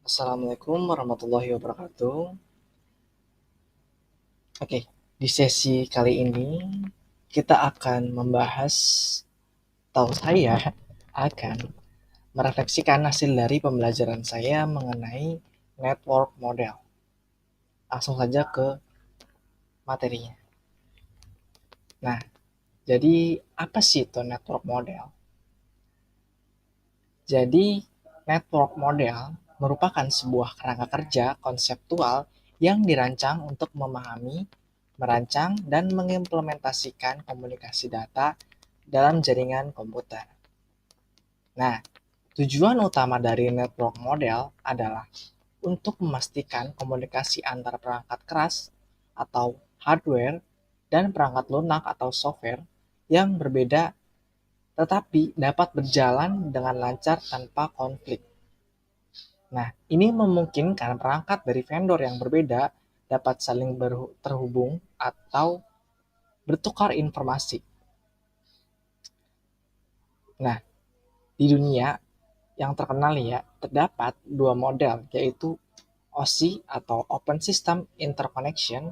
Assalamualaikum warahmatullahi wabarakatuh. Oke, di sesi kali ini kita akan membahas, atau saya akan merefleksikan hasil dari pembelajaran saya mengenai network model. Langsung saja ke materinya. Nah, jadi apa sih itu network model? Jadi, network model merupakan sebuah kerangka kerja konseptual yang dirancang untuk memahami, merancang, dan mengimplementasikan komunikasi data dalam jaringan komputer. Nah, tujuan utama dari network model adalah untuk memastikan komunikasi antar perangkat keras atau hardware dan perangkat lunak atau software yang berbeda tetapi dapat berjalan dengan lancar tanpa konflik. Nah, ini memungkinkan perangkat dari vendor yang berbeda dapat saling terhubung atau bertukar informasi. Nah, di dunia yang terkenal ya, terdapat dua model, yaitu OSI atau Open System Interconnection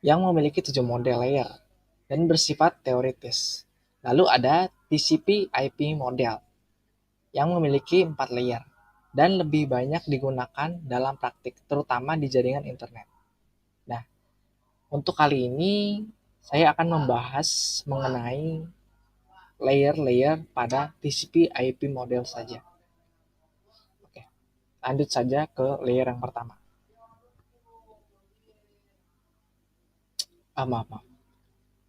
yang memiliki 7 model layer dan bersifat teoritis. Lalu ada TCP/IP model yang memiliki 4 layer dan lebih banyak digunakan dalam praktik, terutama di jaringan internet. Nah, untuk kali ini saya akan membahas mengenai layer-layer pada TCP/IP model saja. Oke, lanjut saja ke layer yang pertama. Maaf, maaf.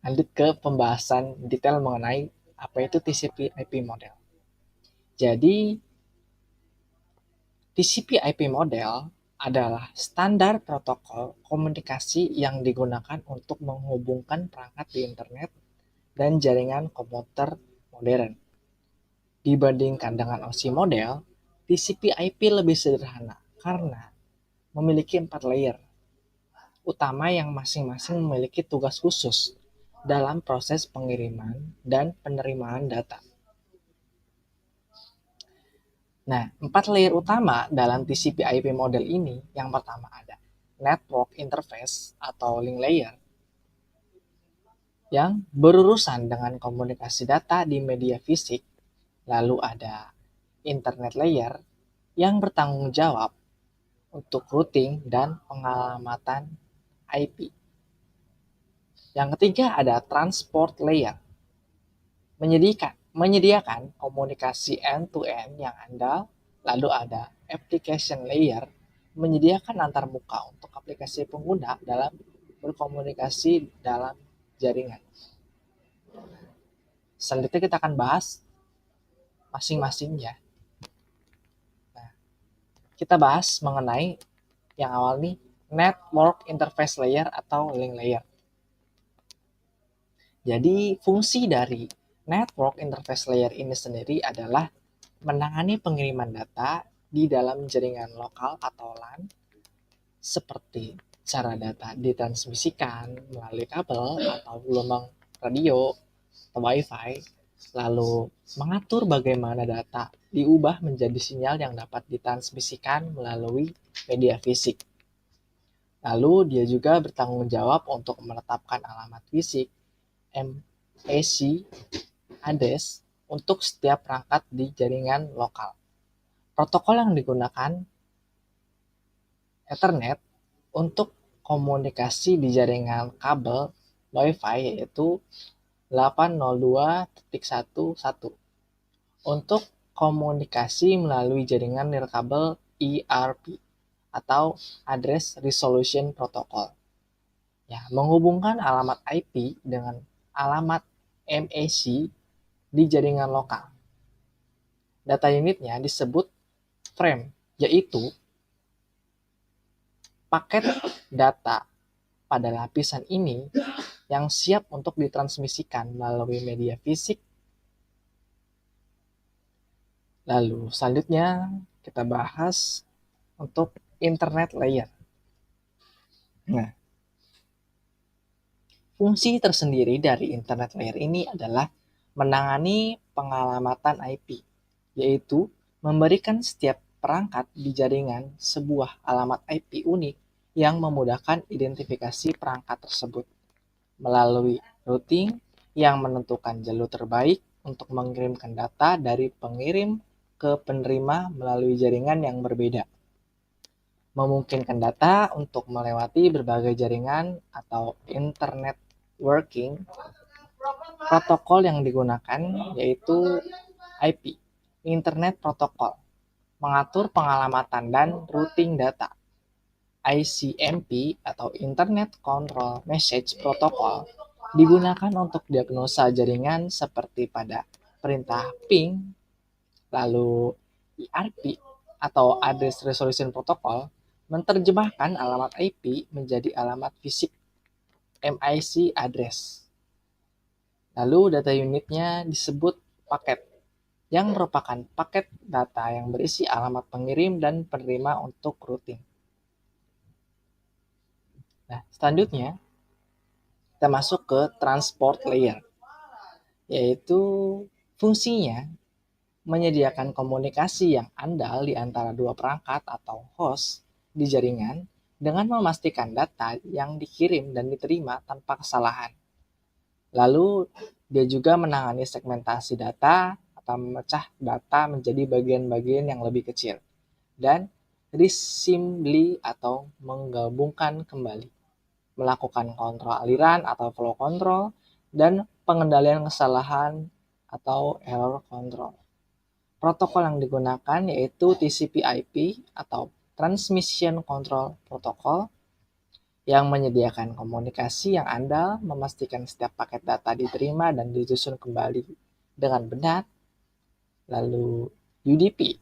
Lanjut ke pembahasan detail mengenai apa itu TCP/IP model. Jadi, TCP/IP model adalah standar protokol komunikasi yang digunakan untuk menghubungkan perangkat di internet dan jaringan komputer modern. Dibandingkan dengan OSI model, TCP/IP lebih sederhana karena memiliki 4 layer utama yang masing-masing memiliki tugas khusus dalam proses pengiriman dan penerimaan data. Nah, 4 layer utama dalam TCP/IP model ini, yang pertama ada network interface atau link layer yang berurusan dengan komunikasi data di media fisik. Lalu ada internet layer yang bertanggung jawab untuk routing dan pengalamatan IP. Yang ketiga ada transport layer, menyediakan komunikasi end-to-end yang andal. Lalu ada application layer, menyediakan antarmuka untuk aplikasi pengguna dalam berkomunikasi dalam jaringan. Selanjutnya kita akan bahas masing-masingnya. Nah, kita bahas mengenai yang awal nih, network interface layer atau link layer. Jadi fungsi dari network interface layer ini sendiri adalah menangani pengiriman data di dalam jaringan lokal atau LAN, seperti cara data ditransmisikan melalui kabel atau gelombang radio atau WiFi, lalu mengatur bagaimana data diubah menjadi sinyal yang dapat ditransmisikan melalui media fisik. Lalu dia juga bertanggung jawab untuk menetapkan alamat fisik MAC address untuk setiap perangkat di jaringan lokal. Protokol yang digunakan Ethernet untuk komunikasi di jaringan kabel WiFi yaitu 802.11. Untuk komunikasi melalui jaringan nirkabel ERP atau Address Resolution Protocol. Ya, menghubungkan alamat IP dengan alamat MAC di jaringan lokal. Data unitnya disebut frame, yaitu paket data pada lapisan ini yang siap untuk ditransmisikan melalui media fisik. Lalu selanjutnya kita bahas untuk internet layer. Nah, fungsi tersendiri dari internet layer ini adalah menangani pengalamatan IP, yaitu memberikan setiap perangkat di jaringan sebuah alamat IP unik yang memudahkan identifikasi perangkat tersebut melalui routing yang menentukan jalur terbaik untuk mengirimkan data dari pengirim ke penerima melalui jaringan yang berbeda. Memungkinkan data untuk melewati berbagai jaringan atau internet working. Protokol yang digunakan yaitu IP, Internet Protocol, mengatur pengalamatan dan routing data. ICMP atau Internet Control Message Protocol digunakan untuk diagnosa jaringan seperti pada perintah ping, lalu IRP atau Address Resolution Protocol menerjemahkan alamat IP menjadi alamat fisik MIC address. Lalu data unitnya disebut paket, yang merupakan paket data yang berisi alamat pengirim dan penerima untuk routing. Nah, selanjutnya kita masuk ke transport layer, yaitu fungsinya menyediakan komunikasi yang andal di antara dua perangkat atau host di jaringan dengan memastikan data yang dikirim dan diterima tanpa kesalahan. Lalu dia juga menangani segmentasi data atau memecah data menjadi bagian-bagian yang lebih kecil dan reassembly atau menggabungkan kembali, melakukan kontrol aliran atau flow control, dan pengendalian kesalahan atau error control. Protokol yang digunakan yaitu TCP/IP atau Transmission Control Protocol yang menyediakan komunikasi yang andal, memastikan setiap paket data diterima dan disusun kembali dengan benar. Lalu UDP,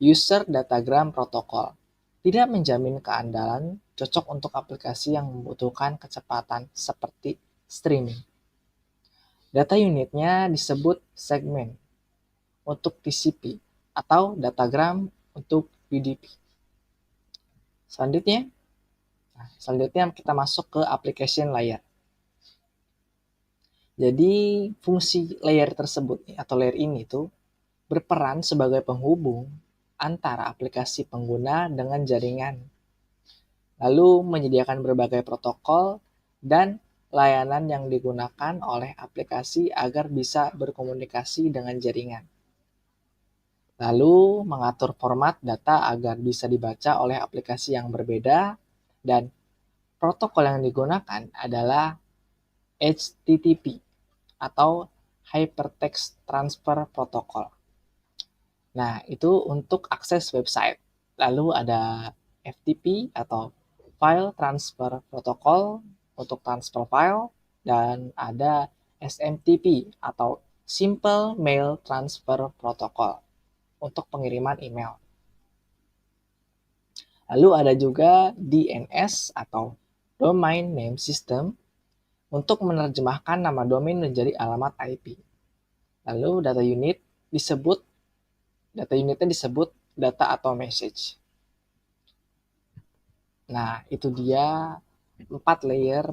User Datagram Protocol, tidak menjamin keandalan, cocok untuk aplikasi yang membutuhkan kecepatan seperti streaming. Data unitnya disebut segmen untuk TCP atau datagram untuk UDP. Selanjutnya kita masuk ke application layer. Jadi fungsi layer tersebut atau layer ini tuh berperan sebagai penghubung antara aplikasi pengguna dengan jaringan. Lalu menyediakan berbagai protokol dan layanan yang digunakan oleh aplikasi agar bisa berkomunikasi dengan jaringan. Lalu mengatur format data agar bisa dibaca oleh aplikasi yang berbeda, dan protokol yang digunakan adalah HTTP atau Hypertext Transfer Protocol. Nah, itu untuk akses website. Lalu ada FTP atau File Transfer Protocol untuk transfer file, dan ada SMTP atau Simple Mail Transfer Protocol untuk pengiriman email. Lalu ada juga DNS atau Domain Name System untuk menerjemahkan nama domain menjadi alamat IP. Lalu data unitnya disebut data atau message. Nah, itu dia 4 layer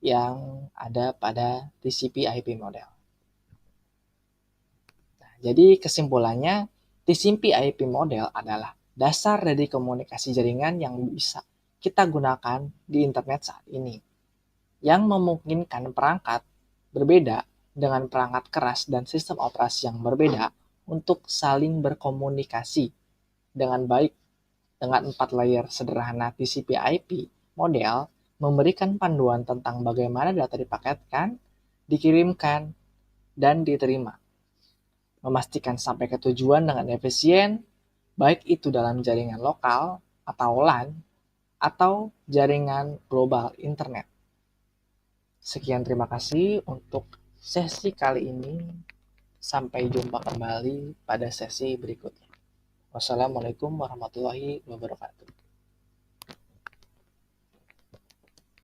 yang ada pada TCP/IP model. Nah, jadi kesimpulannya, TCP/IP model adalah dasar dari komunikasi jaringan yang bisa kita gunakan di internet saat ini, yang memungkinkan perangkat berbeda dengan perangkat keras dan sistem operasi yang berbeda untuk saling berkomunikasi dengan baik. Dengan 4 layer sederhana TCP/IP model memberikan panduan tentang bagaimana data dipaketkan, dikirimkan, dan diterima, memastikan sampai ke tujuan dengan efisien, baik itu dalam jaringan lokal atau LAN atau jaringan global internet. Sekian, terima kasih untuk sesi kali ini. Sampai jumpa kembali pada sesi berikutnya. Wassalamualaikum warahmatullahi wabarakatuh.